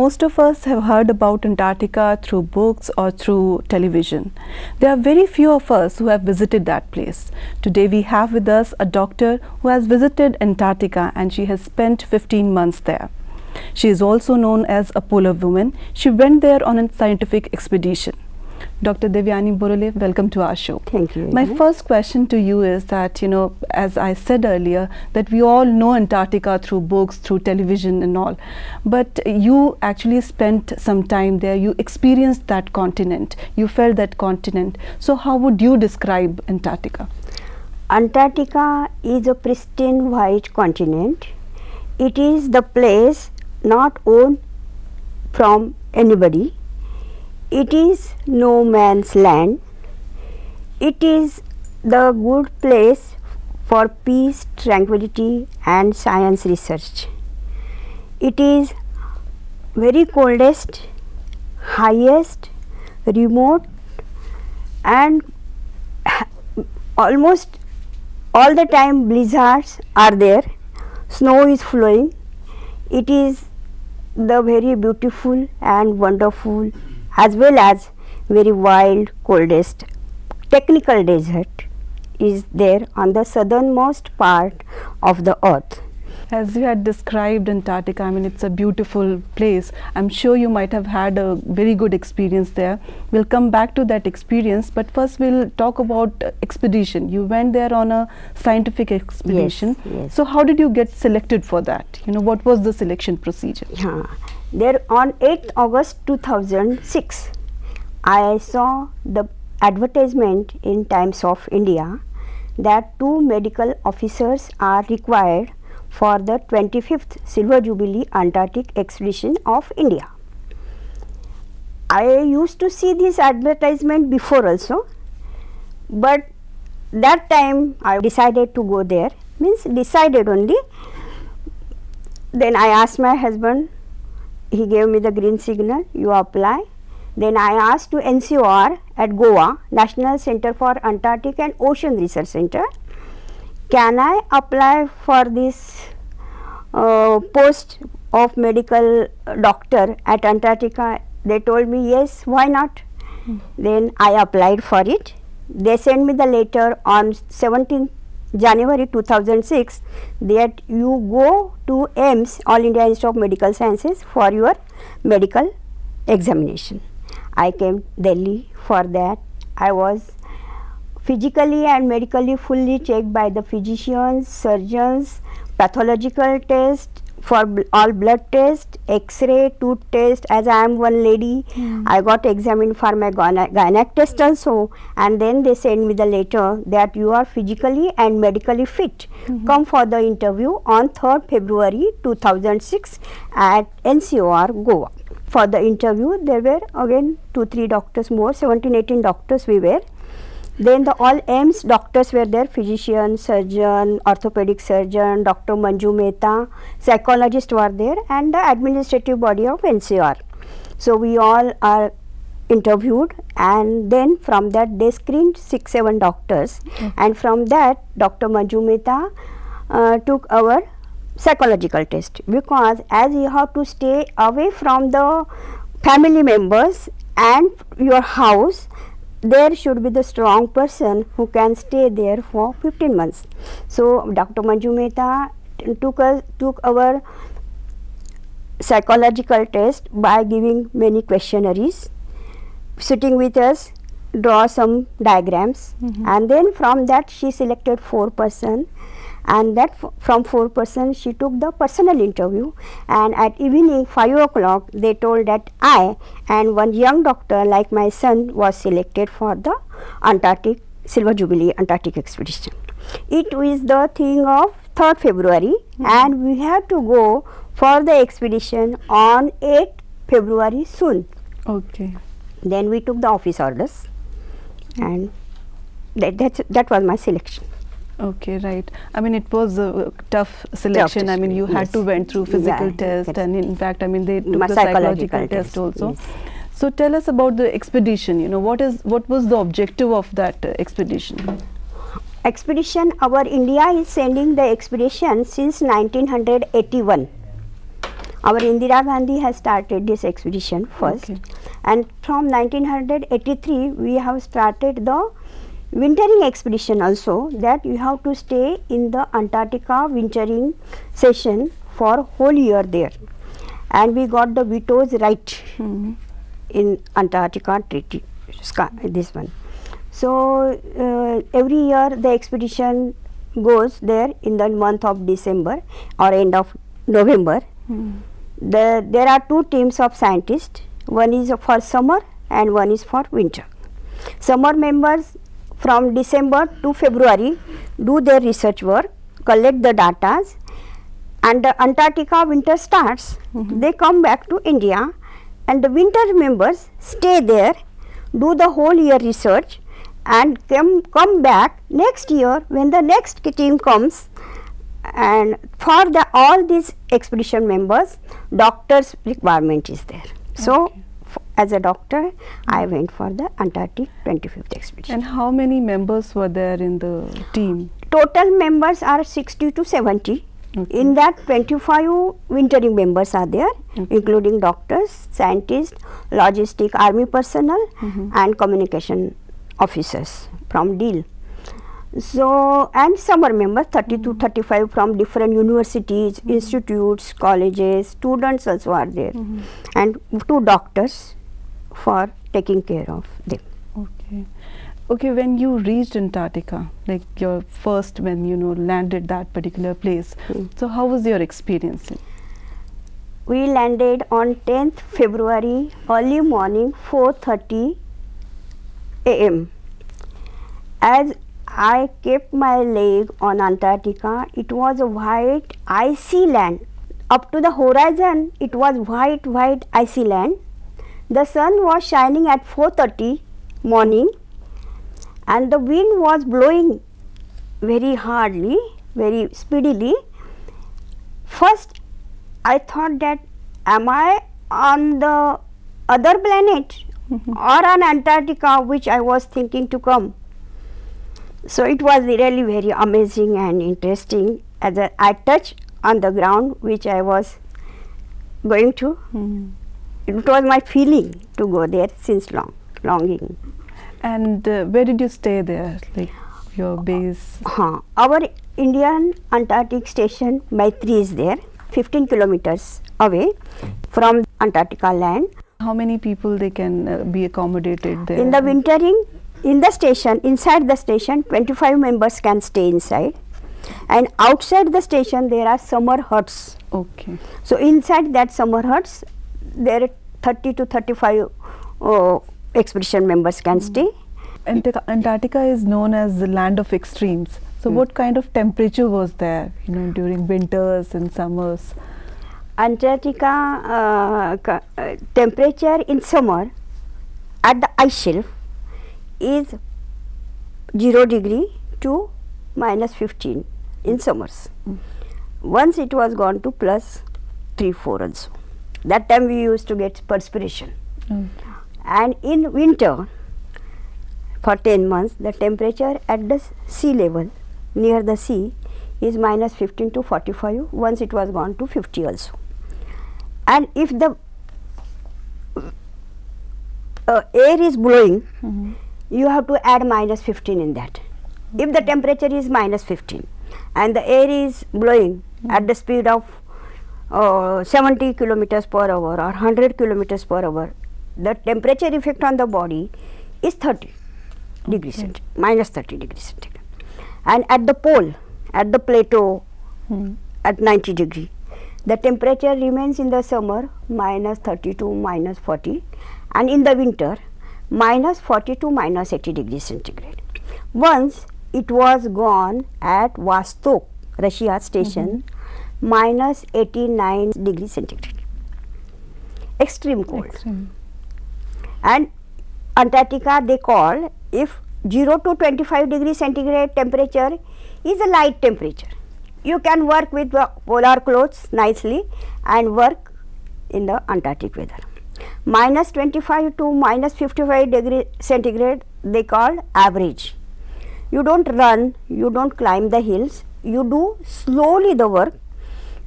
most of us have heard about Antarctica through books or through television. There are very few of us who have visited that place. Today we have with us a doctor who has visited Antarctica and she has spent 15 months there. She is also known as a polar woman. She went there on a scientific expedition. Dr. Devyani Borolev, welcome to our show. Thank you. My first question to you is that, as I said earlier, that we all know Antarctica through books, through television and all. But you actually spent some time there. You experienced that continent. You felt that continent. So how would you describe Antarctica? Antarctica is a pristine white continent. It is the place not owned from anybody. It is no man's land. It is the good place for peace, tranquility and science research. It is very coldest, highest, remote and almost all the time blizzards are there. Snow is flowing. It is the very beautiful and wonderful as well as very wild, coldest technical desert is there on the southernmost part of the earth. As you had described Antarctica, I mean, it's a beautiful place. I'm sure you might have had a very good experience there. We'll come back to that experience, but first we'll talk about expedition. You went there on a scientific expedition. Yes, yes. So how did you get selected for that? What was the selection procedure? There on 8th August 2006, I saw the advertisement in Times of India that 2 medical officers are required for the 25th Silver Jubilee Antarctic Expedition of India. I used to see this advertisement before also, but that time I decided to go there, means decided only. Then I asked my husband, he gave me the green signal, you apply. Then I asked to NCOR at Goa, National Center for Antarctic and Ocean Research Center, can I apply for this post of medical doctor at Antarctica? They told me yes, why not? Then I applied for it. They sent me the letter on 17th January 2006 that you go to AIIMS, All India Institute of Medical Sciences, for your medical examination. I came Delhi for that. I was physically and medically fully checked by the physicians, surgeons, pathological test, for all blood test, X-ray, tooth test. As I am one lady, I got examined for my gynec test also, and then they send me the letter that you are physically and medically fit. Come for the interview on 3rd February 2006 at NCOR Goa. For the interview, there were again 2-3 doctors more, 17-18 doctors we were. Then the all AIIMS doctors were there, physician, surgeon, orthopedic surgeon, Dr. Manju Mehta, psychologist were there, and the administrative body of NCR. So we all are interviewed, and then from that they screened 6-7 doctors, and from that Dr. Manju Mehta took our psychological test, because as you have to stay away from the family members and your house, there should be the strong person who can stay there for 15 months. So Dr. Manju Mehta took our psychological test by giving many questionnaires, sitting with us, draw some diagrams, and then from that she selected 4 persons, and that from 4 persons she took the personal interview, and at evening 5 o'clock they told that I and one young doctor like my son was selected for the Antarctic Silver Jubilee Antarctic Expedition. It is the thing of 3rd February and we have to go for the expedition on 8th February soon. Okay. Then we took the office orders, and that was my selection. Okay, right. I mean, it was a tough selection. I mean, you had to went through physical test, and in fact, I mean, they took the psychological test also. So tell us about the expedition. What was the objective of that expedition? Our India is sending the expedition since 1981. Our Indira Gandhi has started this expedition first, and from 1983 we have started the wintering expedition also, that you have to stay in the Antarctica wintering session for whole year there, and we got the vetoes right in Antarctica treaty, this one. So every year the expedition goes there in the month of December or end of November. There are two teams of scientists, one is for summer and one is for winter. Summer members from December to February do their research work, collect the data, and the Antarctica winter starts. They come back to India, and the winter members stay there, do the whole year research, and come back next year when the next team comes. And for all these expedition members, doctor's requirement is there. So as a doctor, I went for the Antarctic 25th expedition. And how many members were there in the team? Total members are 60 to 70. In that 25 wintering members are there, including doctors, scientists, logistic, army personnel, and communication officers from DIL. So, and summer members 30 to 35 from different universities, institutes, colleges, students also are there, and 2 doctors for taking care of them. Okay, when you reached Antarctica, like your first, when you landed that particular place, so how was your experience? We landed on 10th February early morning 4:30 AM. As I kept my leg on Antarctica, it was a white icy land. Up to the horizon it was white icy land. The sun was shining at 4:30 morning, and the wind was blowing very hardly, very speedily. First I thought that, am I on the other planet or on Antarctica, which I was thinking to come. So it was really very amazing and interesting. As I touched on the ground which I was going to, it was my feeling to go there since longing. And where did you stay there, like your base? Our Indian Antarctic station Maitri is there, 15 kilometers away from Antarctica land. How many people they can be accommodated there? In the wintering, in the station, inside the station, 25 members can stay inside, and outside the station there are summer huts. So inside that summer huts, there are 30 to 35 expedition members can stay. Antarctica is known as the land of extremes. So what kind of temperature was there, during winters and summers? Antarctica temperature in summer at the ice shelf is 0 degree to -15 in summers. Once it was gone to +3-4 also. That time we used to get perspiration. And in winter, for 10 months, the temperature at the sea level, near the sea, is -15 to 45. Once it was gone to 50 also. And if the air is blowing, you have to add -15 in that. If the temperature is -15 and the air is blowing at the speed of 70 kilometers per hour or 100 kilometers per hour, the temperature effect on the body is 30 degrees centigrade, -30 degrees centigrade. And at the pole, at the plateau, at 90 degree, the temperature remains in the summer -30 to -40, and in the winter -40 to -80 degrees centigrade. Once it was gone at Vostok, Russia station, -89 degrees centigrade. Extreme cold. And Antarctica, they call, if 0 to 25 degrees centigrade temperature is a light temperature. You can work with the polar clothes nicely and work in the Antarctic weather. -25 to -55 degrees centigrade they call average. You don't run, you don't climb the hills, you do slowly the work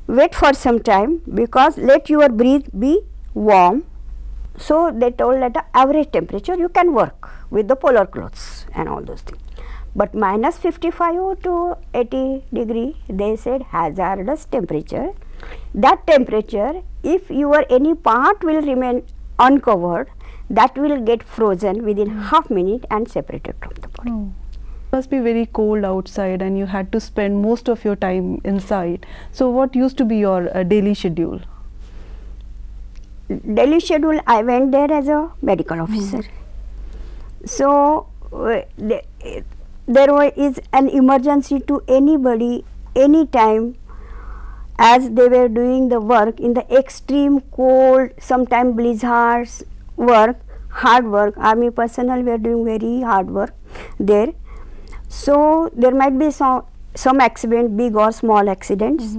wait for some time because let your breath be warm. So they told at the average temperature you can work with the polar clothes and all those things. But minus 55 to 80 degree, they said hazardous temperature. That temperature, if your any part will remain uncovered, that will get frozen within half minute and separated from the body. It must be very cold outside and you had to spend most of your time inside. So what used to be your daily schedule? Daily schedule, I went there as a medical officer. So there is an emergency to anybody anytime, as they were doing the work in the extreme cold, sometimes blizzards work, hard work. Army personnel were doing very hard work there. So there might be some accident, big or small accidents,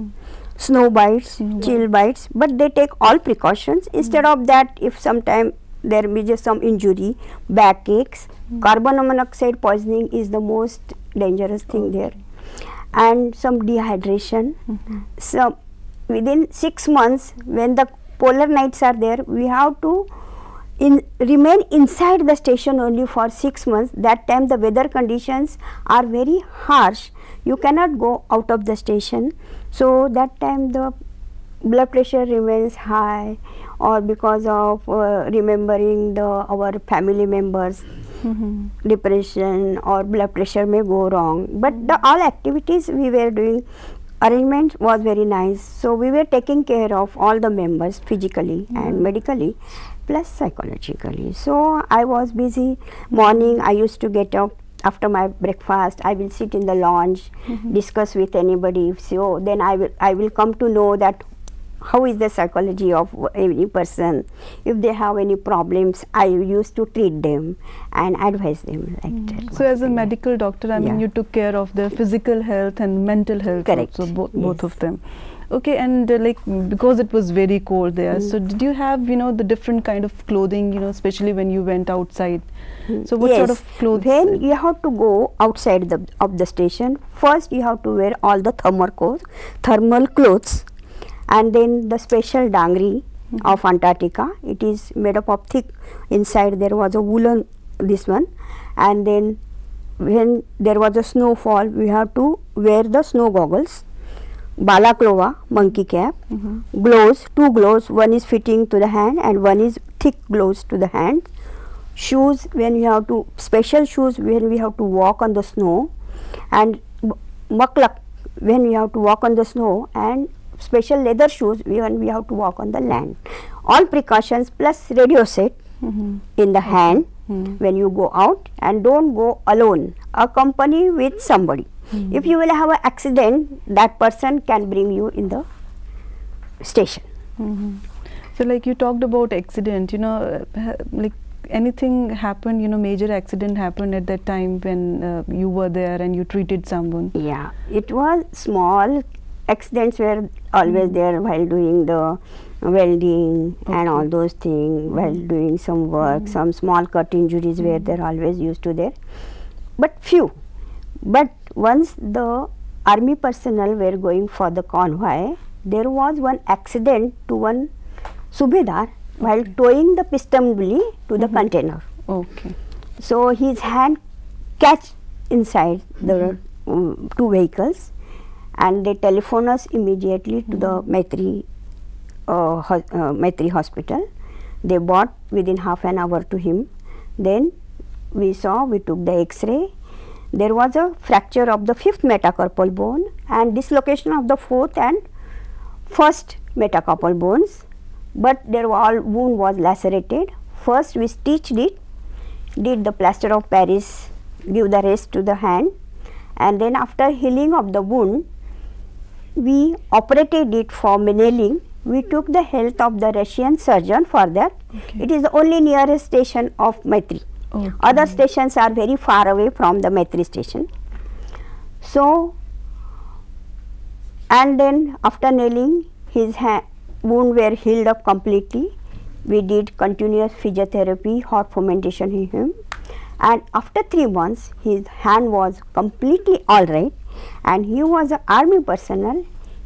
snow bites, chill bites, but they take all precautions. Instead of that, if sometime there may be some injury, backaches, carbon monoxide poisoning is the most dangerous thing there, and some dehydration. So within 6 months, when the polar nights are there, we have to remain inside the station only for 6 months. That time the weather conditions are very harsh, you cannot go out of the station. So that time the blood pressure remains high, or because of remembering our family members, depression or blood pressure may go wrong. But all activities we were doing, arrangement was very nice. So we were taking care of all the members physically and medically plus psychologically. So I was busy. Morning I used to get up. After my breakfast, I will sit in the lounge, discuss with anybody. So then I will come to know that how is the psychology of any person. If they have any problems, I used to treat them and advise them like that. So as a medical doctor, I mean, you took care of their physical health and mental health. Correct. Also, both of them. Okay, and like because it was very cold there, so did you have the different kind of clothing, especially when you went outside? So what sort of clothes? When you have to go outside of the station, first you have to wear all the thermal clothes, and then the special dangri of Antarctica. It is made up of thick. Inside there was a woolen this one, and then when there was a snowfall, we have to wear the snow goggles, balaclava, monkey cap, gloves, 2 gloves, one is fitting to the hand and one is thick gloves to the hand. Shoes, when you have to, special shoes when we have to walk on the snow, and maklak when we have to walk on the snow, and special leather shoes when we have to walk on the land. All precautions plus radio set in the hand when you go out, and don't go alone, accompany with somebody. If you will have an accident, that person can bring you in the station. So like you talked about accident, like anything happened, major accident happened at that time when you were there and you treated someone? Yeah, it was small accidents were always there while doing the welding and all those things, while doing some work. Some small cut injuries were there, always used to there, but few. But once the army personnel were going for the convoy, there was one accident to one subedar while towing the piston bully to the container. So his hand catch inside the 2 vehicles, and they telephone us immediately to the Maitri hospital. They brought within half an hour to him. Then we took the X-ray. There was a fracture of the 5th metacarpal bone and dislocation of the 4th and 1st metacarpal bones, but their wound was lacerated. First we stitched it, did the plaster of Paris, give the rest to the hand, and then after healing of the wound, we operated it for nailing. We took the help of the Russian surgeon for that. It is the only nearest station of Maitri. Other stations are very far away from the Maitri station. So, and then after nailing, his wound were healed up completely. We did continuous physiotherapy, hot fomentation in him, and after 3 months, his hand was completely all right, and he was an army personnel.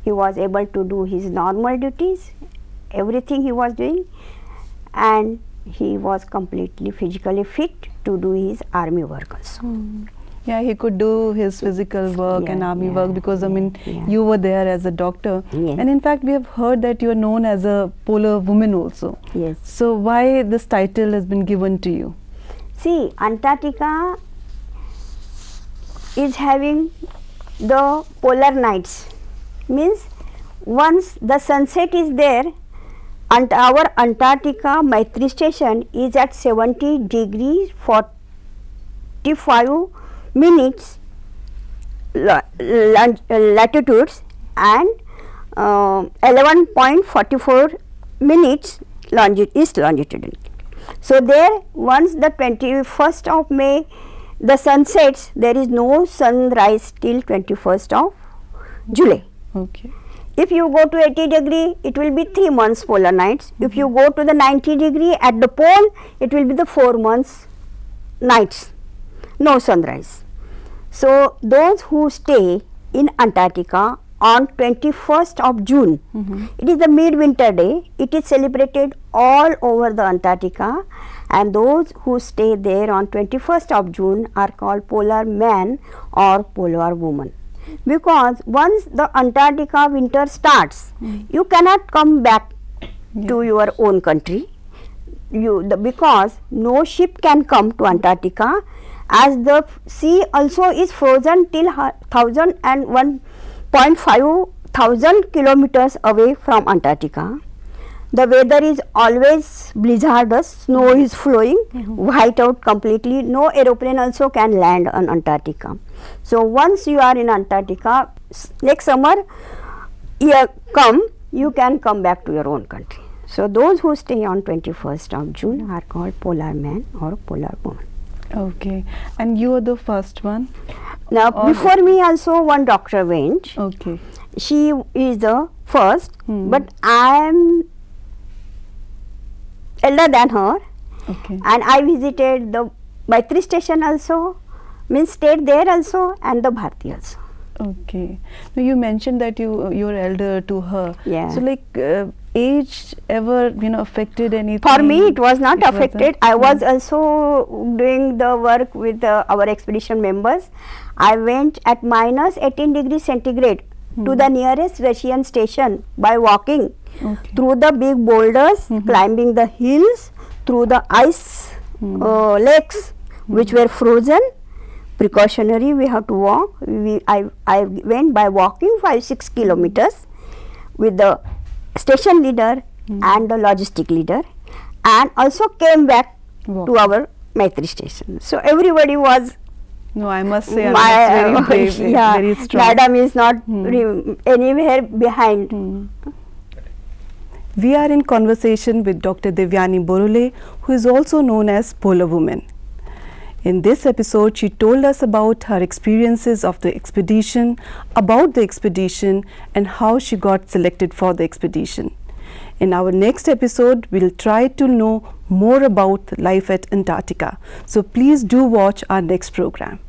he was able to do his normal duties, everything he was doing, and he was completely physically fit to do his army work also. Yeah, he could do his physical work and army work because I mean you were there as a doctor, and in fact we have heard that you are known as a polar woman also. Yes. So why this title has been given to you? See, Antarctica is having the polar nights, means once the sunset is there, and our Antarctica Maitri station is at 70 degrees 45 minutes latitudes and 11.44 minutes east longitude. So there, once the 21st of May the sun sets, there is no sunrise till 21st of July. Okay. If you go to 80 degree, it will be 3 months polar nights. If you go to the 90 degree at the pole, it will be the 4 months nights, no sunrise. So those who stay in Antarctica on 21st of June, it is the midwinter day, it is celebrated all over the Antarctica, and those who stay there on 21st of June are called polar man or polar woman. Because once the Antarctica winter starts, you cannot come back to your own country, because no ship can come to Antarctica, as the sea also is frozen till 1,001.5 thousand kilometers away from Antarctica. The weather is always blizzardous, snow is flowing, white out completely, no aeroplane also can land on Antarctica. So once you are in Antarctica, next summer you can come back to your own country. So those who stay on 21st of June are called polar man or polar woman. Okay, and you are the first one? Now before me also one doctor went. Okay. She is the first, but I am elder than her. Okay. And I visited the Maitri station also, means stayed there also, and the Bharti also. Okay. Now you mentioned that you're elder to her. Yeah. So like age ever affected anything? For me it was not affected. I was also doing the work with our expedition members. I went at minus 18 degrees centigrade to the nearest Russian station by walking through the big boulders, climbing the hills, through the ice lakes which were frozen. Precautionary, we have to walk. I went by walking 5-6 kilometers with the station leader and the logistic leader, and also came back to our Maitri station. So everybody was. No, I must say, very brave, very strong. Madam is not anywhere behind. We are in conversation with Dr. Devyani Borole, who is also known as Polar Woman. In this episode, she told us about her experiences of the expedition, about the expedition, and how she got selected for the expedition. In our next episode, we'll try to know more about life at Antarctica. So please do watch our next program.